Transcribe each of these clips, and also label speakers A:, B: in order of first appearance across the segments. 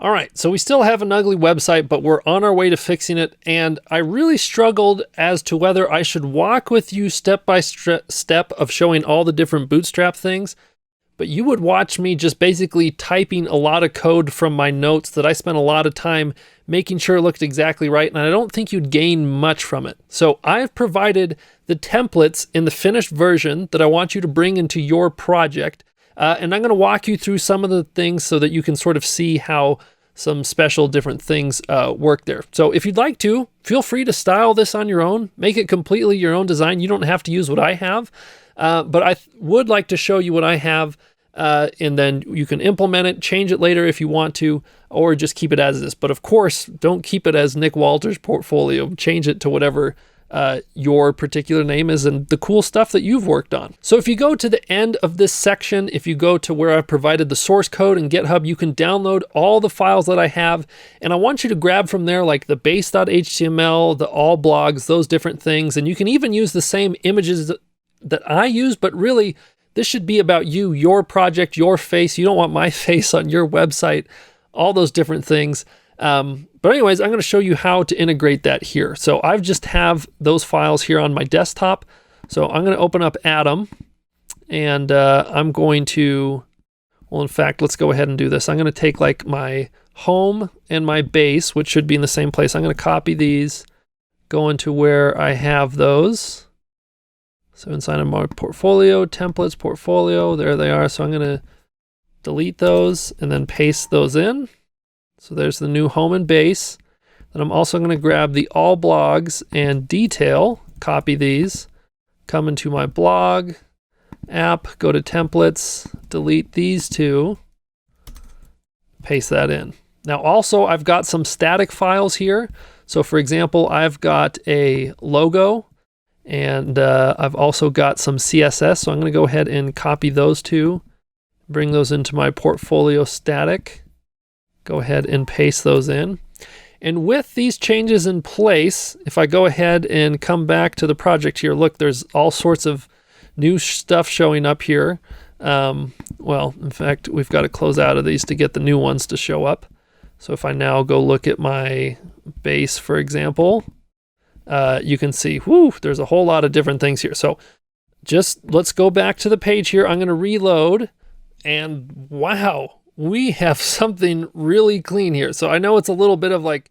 A: All right, so we still have an ugly website, but we're on our way to fixing it. And I really struggled as to whether I should walk with you step by step of showing all the different Bootstrap things. But you would watch me just basically typing a lot of code from my notes that I spent a lot of time making sure it looked exactly right. And I don't think you'd gain much from it. So I've provided the templates in the finished version that I want you to bring into your project. And I'm going to walk you through some of the things so that you can sort of see how some special different things work there. So if you'd like to, feel free to style this on your own, make it completely your own design. You don't have to use what I have, but I would like to show you what I have, and then you can implement it, change it later if you want to, or just keep it as is. But of course, don't keep it as Nick Walters' portfolio. Change it to whatever your particular name is and the cool stuff that you've worked on. So if you go to the end of this section, if you go to where I provided the source code in GitHub, you can download all the files that I have. And I want you to grab from there like the base.html, the all blogs, those different things. And you can even use the same images that I use, but really this should be about you, your project, your face. You don't want my face on your website, all those different things. But anyways, I'm going to show you how to integrate that here. So I've just have those files here on my desktop. So I'm going to open up Atom and I'm going to, well, in fact, let's go ahead and do this. I'm going to take like my home and my base, which should be in the same place. I'm going to copy these, go into where I have those. So inside of my portfolio, templates, portfolio, there they are. So I'm going to delete those and then paste those in. So there's the new home and base. Then I'm also going to grab the all blogs and detail, copy these, come into my blog, app, go to templates, delete these two, paste that in. Now also I've got some static files here. So for example, I've got a logo and I've also got some CSS. So I'm going to go ahead and copy those two, bring those into my portfolio static. Go ahead and paste those in. And with these changes in place, if I go ahead and come back to the project here, look, there's all sorts of new stuff showing up here. Well, in fact, we've got to close out of these to get the new ones to show up. So if I now go look at my base, for example, you can see, whoo, there's a whole lot of different things here. So just let's go back to the page here. I'm going to reload and wow. We have something really clean here. So I know it's a little bit of like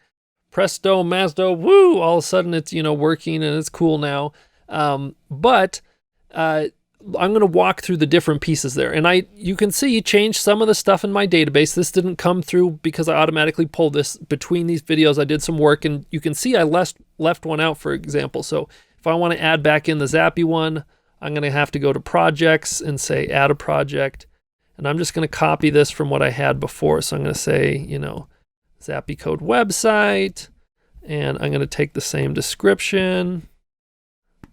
A: presto, masto, woo, all of a sudden it's, working and it's cool now. But I'm going to walk through the different pieces there. And you can see change some of the stuff in my database. This didn't come through because I automatically pulled this between these videos. I did some work and you can see I left one out, for example. So if I want to add back in the Zappy one, I'm going to have to go to projects and say add a project. And I'm just going to copy this from what I had before. So I'm going to say, Zappy Code website, and I'm going to take the same description,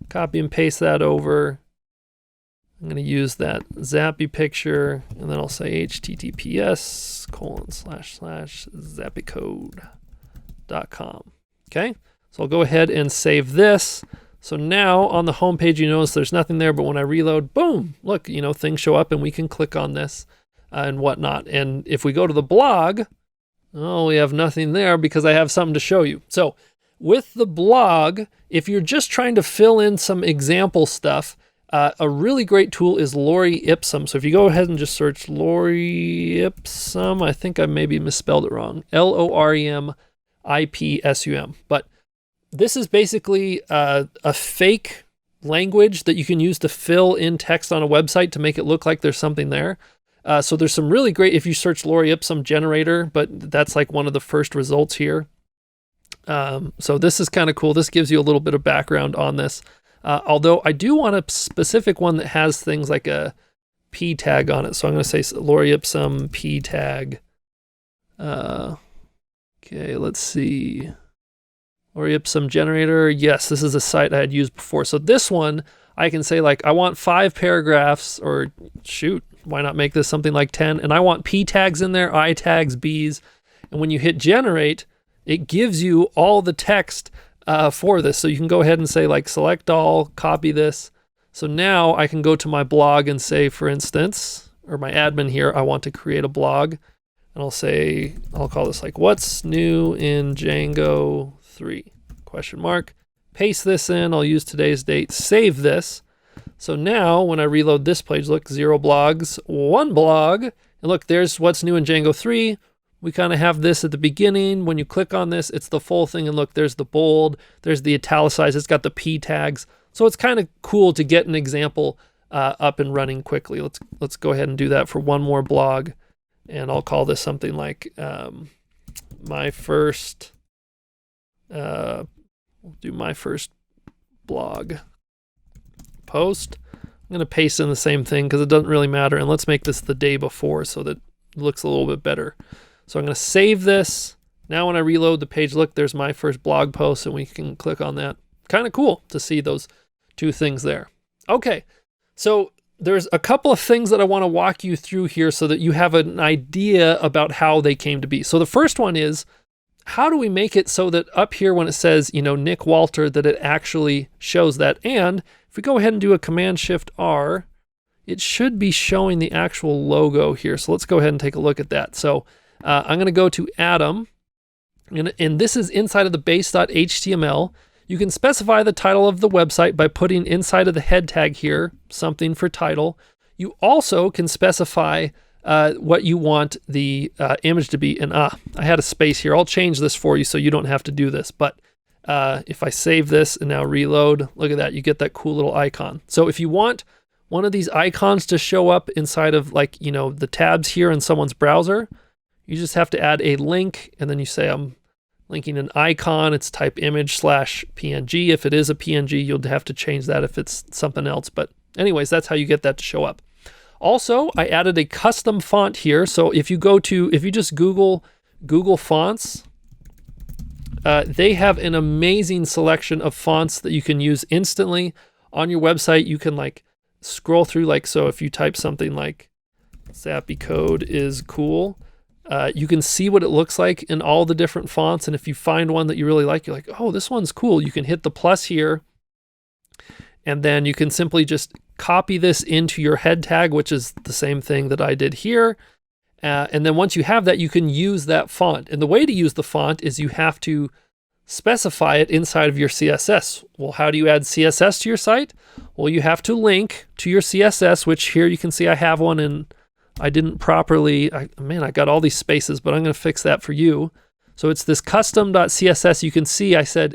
A: copy and paste that over. I'm going to use that Zappy picture, and then I'll say https://zappycode.com. Okay, so I'll go ahead and save this. So now on the home page, you notice there's nothing there, but when I reload, boom, look, things show up and we can click on this and whatnot. And if we go to the blog, oh, we have nothing there because I have something to show you. So with the blog, if you're just trying to fill in some example stuff, a really great tool is Lorem Ipsum. So if you go ahead and just search Lorem Ipsum, I think I maybe misspelled it wrong, LOREMIPSUM, but this is basically a fake language that you can use to fill in text on a website to make it look like there's something there. So there's some really great, if you search Lorem Ipsum generator, but that's like one of the first results here. So this is kind of cool. This gives you a little bit of background on this. Although I do want a specific one that has things like a P tag on it. So I'm going to say Lorem Ipsum P tag. Okay, let's see. Lorem Ipsum generator. Yes, this is a site I had used before. So this one, I can say like, I want 5 paragraphs, or shoot, why not make this something like 10? And I want P tags in there, I tags, Bs. And when you hit generate, it gives you all the text for this. So you can go ahead and say like, select all, copy this. So now I can go to my blog and say, for instance, or my admin here, I want to create a blog. And I'll call this like, what's new in Django 3? Question mark. Paste this in. I'll use today's date. Save this. So now when I reload this page, look, 0 blogs, 1 blog. And look, there's what's new in Django 3. We kind of have this at the beginning. When you click on this, it's the full thing. And look, there's the bold, there's the italicized, it's got the P tags. So it's kind of cool to get an example up and running quickly. Let's go ahead and do that for one more blog. And I'll call this something like my first, we'll do my first blog post. I'm going to paste in the same thing because it doesn't really matter. And let's make this the day before so that it looks a little bit better. So I'm going to save this. Now when I reload the page, look, there's my first blog post and we can click on that. Kind of cool to see those two things there. Okay, so there's a couple of things that I want to walk you through here so that you have an idea about how they came to be. So the first one is, how do we make it so that up here when it says, Nick Walter, that it actually shows that? And if we go ahead and do a Command-Shift-R, it should be showing the actual logo here. So let's go ahead and take a look at that. So I'm going to go to Atom, and this is inside of the base.html. You can specify the title of the website by putting inside of the head tag here, something for title. You also can specify what you want the image to be. And I had a space here. I'll change this for you so you don't have to do this. But if I save this and now reload, look at that. You get that cool little icon. So if you want one of these icons to show up inside of the tabs here in someone's browser, you just have to add a link. And then you say, I'm linking an icon. It's type image/PNG. If it is a PNG, you'll have to change that if it's something else. But anyways, that's how you get that to show up. Also, I added a custom font here. So if you just Google fonts, they have an amazing selection of fonts that you can use instantly on your website. You can scroll through, so if you type something like Zappy Code is cool, you can see what it looks like in all the different fonts. And if you find one that you really like, you're like, oh, this one's cool. You can hit the plus here. And then you can simply just copy this into your head tag, which is the same thing that I did here. And then once you have that, you can use that font. And the way to use the font is you have to specify it inside of your CSS. Well, how do you add CSS to your site? Well, you have to link to your CSS, which here you can see I have one, and I didn't properly, I got all these spaces, but I'm going to fix that for you. So it's this custom.css. You can see I said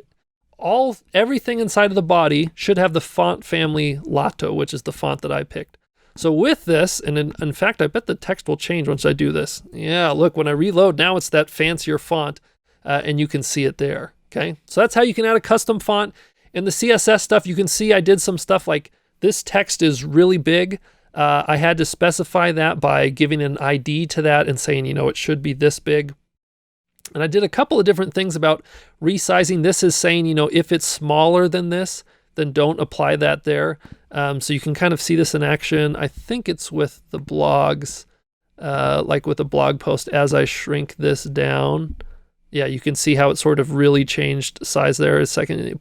A: everything inside of the body should have the font family Lato, which is the font that I picked. So with this, and in fact, I bet the text will change once I do this. Yeah, look, when I reload, now it's that fancier font, and you can see it there. Okay, so that's how you can add a custom font. In the CSS stuff, you can see I did some stuff like this text is really big. I had to specify that by giving an ID to that and saying, it should be this big. And I did a couple of different things about resizing. This is saying, if it's smaller than this, then don't apply that there. So you can kind of see this in action. I think it's with the blogs, like with a blog post, as I shrink this down. Yeah, you can see how it sort of really changed size there a second.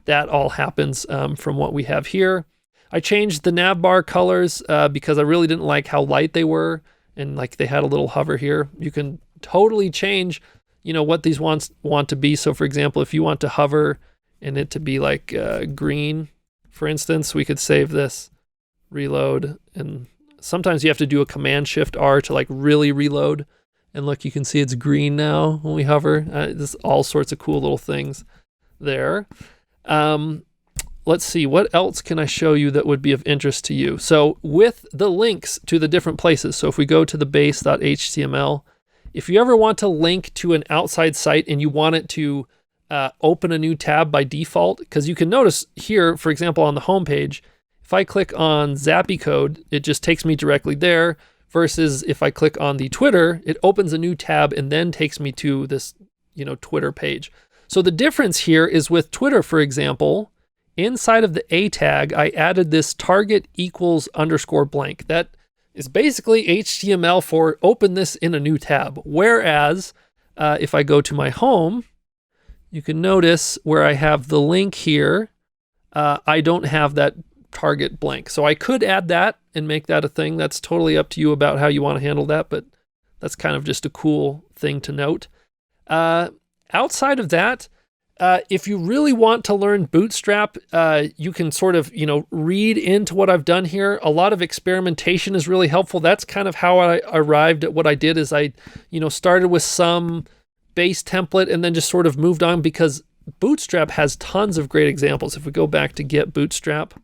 A: That all happens from what we have here. I changed the nav bar colors because I really didn't like how light they were, and they had a little hover here. You can totally change, what these want to be. So for example, if you want to hover and it to be green, for instance, we could save this, reload, and sometimes you have to do a Command-Shift-R to really reload. And look, you can see it's green now when we hover. There's all sorts of cool little things there. Let's see, what else can I show you that would be of interest to you? So with the links to the different places, so if we go to the base.html, if you ever want to link to an outside site and you want it to open a new tab by default, because you can notice here, for example, on the home page, if I click on Zappy Code, it just takes me directly there, versus if I click on the Twitter, it opens a new tab and then takes me to this, Twitter page. So the difference here is with Twitter, for example, inside of the A tag, I added this target equals _ blank. That is basically HTML for open this in a new tab. Whereas if I go to my home, you can notice where I have the link here, I don't have that target blank. So I could add that and make that a thing. That's totally up to you about how you want to handle that, but That's kind of just a cool thing to note. Outside of that, if you really want to learn Bootstrap, you can sort of, read into what I've done here. A lot of experimentation is really helpful. That's kind of how I arrived at what I did is I, started with some base template and then just sort of moved on because Bootstrap has tons of great examples. If we go back to Get Bootstrap,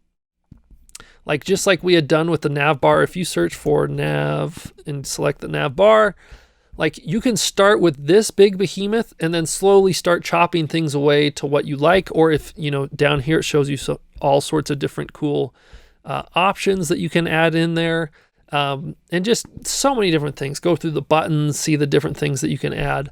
A: just like we had done with the nav bar, if you search for nav and select the nav bar, you can start with this big behemoth and then slowly start chopping things away to what you like. Or if, down here it shows you all sorts of different cool options that you can add in there. And just so many different things. Go through the buttons, see the different things that you can add.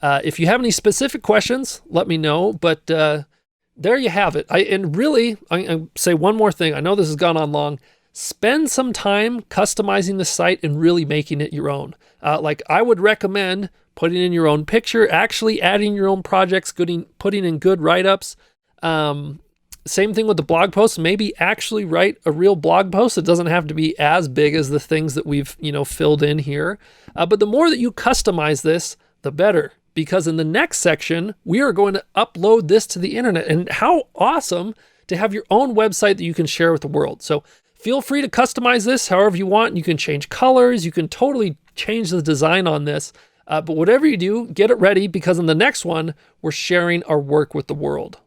A: If you have any specific questions, let me know. But there you have it. I say one more thing. I know this has gone on long. Spend some time customizing the site and really making it your own. I would recommend putting in your own picture, actually adding your own projects, putting in good write-ups. Same thing with the blog posts. Maybe actually write a real blog post. It doesn't have to be as big as the things that we've filled in here. But the more that you customize this, the better. Because in the next section, we are going to upload this to the internet. And how awesome to have your own website that you can share with the world. So feel free to customize this however you want. You can change colors. You can totally change the design on this. But whatever you do, get it ready because in the next one, we're sharing our work with the world.